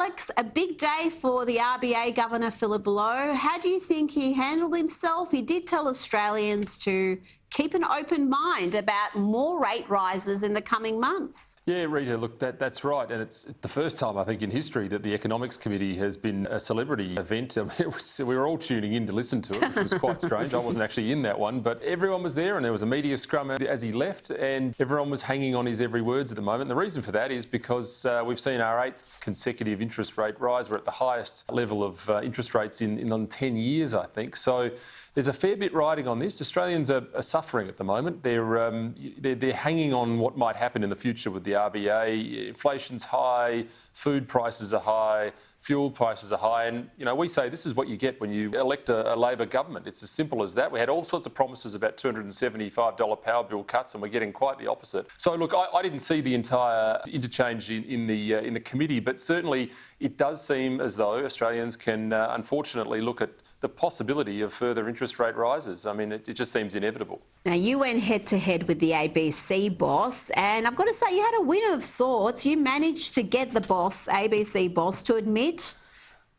Alex, a big day for the RBA Governor, Philip Lowe. How do you think he handled himself? He did tell Australians to keep an open mind about more rate rises in the coming months. Yeah, Rita, look, that's right. And it's the first time, I think, in history that the Economics Committee has been a celebrity event. I mean, we were all tuning in to listen to it, which was quite strange. I wasn't actually in that one, but everyone was there and there was a media scrum as he left and everyone was hanging on his every words at the moment. And the reason for that is because we've seen our 8th consecutive interest rate rise. We're at the highest level of interest rates in 10 years, I think. So there's a fair bit riding on this. Australians are suffering at the moment. They're hanging on what might happen in the future with the RBA. Inflation's high, food prices are high, fuel prices are high, and we say this is what you get when you elect a Labor government. It's as simple as that. We had all sorts of promises about $275 power bill cuts, and we're getting quite the opposite. So look, I didn't see the entire interchange in the committee, but certainly it does seem as though Australians can unfortunately look at the possibility of further interest rate rises. I mean, it just seems inevitable. Now, you went head-to-head with the ABC boss, and I've got to say, you had a win of sorts. You managed to get the ABC boss, to admit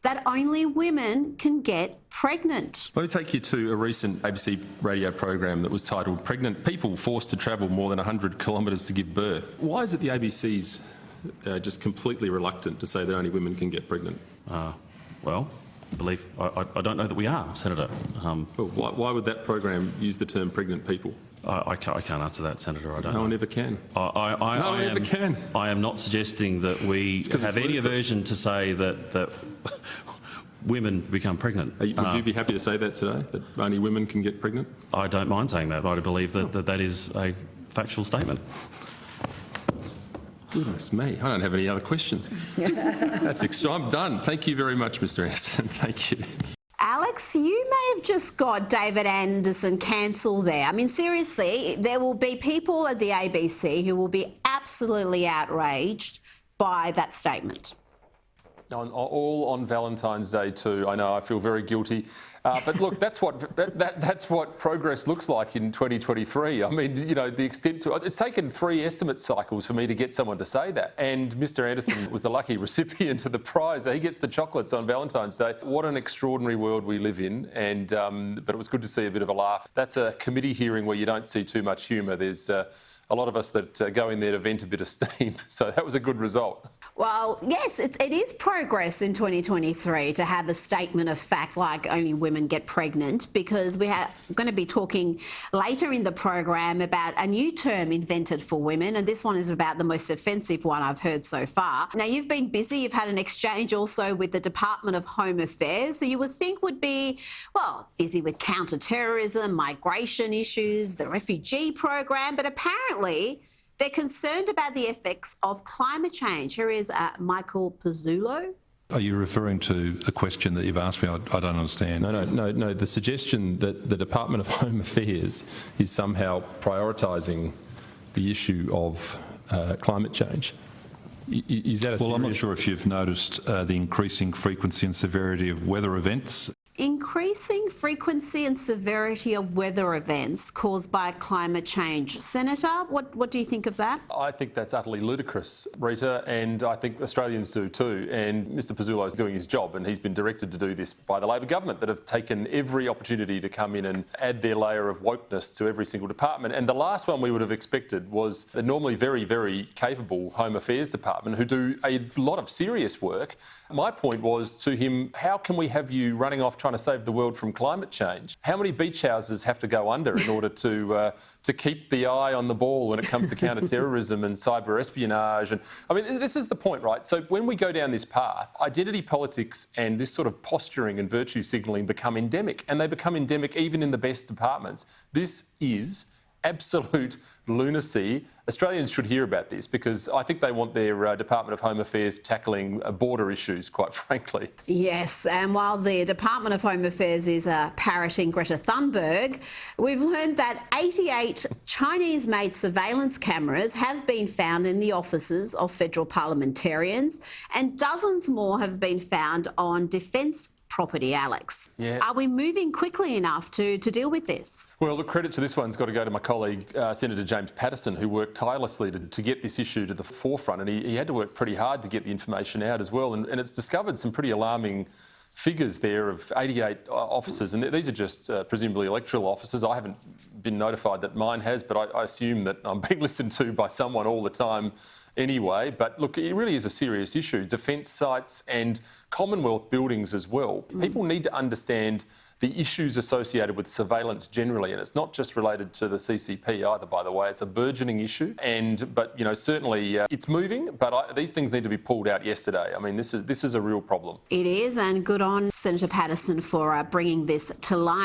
that only women can get pregnant. Let me take you to a recent ABC radio program that was titled "Pregnant People Forced to Travel More Than 100 kilometres to Give Birth." Why is it the ABC's just completely reluctant to say that only women can get pregnant? Well, I don't know that we are, Senator. Why would that program use the term pregnant people? I can't answer that, Senator. I don't know. No one ever can. No one ever can. I am not suggesting that we have any aversion to say that women become pregnant. Would you be happy to say that today, that only women can get pregnant? I don't mind saying that. I believe that is a factual statement. Goodness me, I don't have any other questions. That's extra. I'm done. Thank you very much, Mr. Anderson. Thank you. Alex, you may have just got David Anderson cancelled there. I mean, seriously, there will be people at the ABC who will be absolutely outraged by that statement. All on Valentine's Day too. I know, I feel very guilty. But look, that's what progress looks like in 2023. I mean, the extent to it's taken 3 estimate cycles for me to get someone to say that. And Mr. Anderson was the lucky recipient of the prize. He gets the chocolates on Valentine's Day. What an extraordinary world we live in. And but it was good to see a bit of a laugh. That's a committee hearing where you don't see too much humour. There's a lot of us that go in there to vent a bit of steam. So that was a good result. Well, yes, it is progress in 2023 to have a statement of fact like only women get pregnant, because we are going to be talking later in the program about a new term invented for women, and this one is about the most offensive one I've heard so far. Now, you've been busy. You've had an exchange also with the Department of Home Affairs, so you would think would be, well, busy with counter-terrorism, migration issues, the refugee program, but apparently they're concerned about the effects of climate change. Here is Michael Pizzulo. Are you referring to the question that you've asked me? I don't understand. No. The suggestion that the Department of Home Affairs is somehow prioritising the issue of climate change. Is that a serious... Well, I'm not sure if you've noticed the increasing frequency and severity of weather events. Increasing frequency and severity of weather events caused by climate change. Senator, what do you think of that? I think that's utterly ludicrous, Rita, and I think Australians do too. And Mr. Pizzulo is doing his job, and he's been directed to do this by the Labor government that have taken every opportunity to come in and add their layer of wokeness to every single department. And the last one we would have expected was the normally very, very capable Home Affairs Department, who do a lot of serious work. My point was to him, how can we have you running off trying to save the world from climate change? How many beach houses have to go under in order to keep the eye on the ball when it comes to counter-terrorism and cyber espionage? And I mean, this is the point, right? So when we go down this path, identity politics and this sort of posturing and virtue signalling become endemic, and they become endemic even in the best departments. This is absolute lunacy. Australians should hear about this, because I think they want their Department of Home Affairs tackling border issues, quite frankly. Yes, and while the Department of Home Affairs is parroting Greta Thunberg, we've learned that 88 Chinese-made surveillance cameras have been found in the offices of federal parliamentarians, and dozens more have been found on defence property, Alex. Yeah. Are we moving quickly enough to deal with this? Well, the credit to this one's got to go to my colleague, Senator James Patterson, who worked tirelessly to get this issue to the forefront, and he had to work pretty hard to get the information out as well, and it's discovered some pretty alarming figures there of 88 officers, and these are just presumably electoral officers. I haven't been notified that mine has, but I assume that I'm being listened to by someone all the time anyway. But look, it really is a serious issue. Defence sites and Commonwealth buildings as well. People need to understand the issues associated with surveillance generally, and it's not just related to the CCP either, by the way. It's a burgeoning issue, but you know, certainly it's moving, but these things need to be pulled out yesterday. I mean, this is a real problem. It is, and good on Senator Patterson for bringing this to light.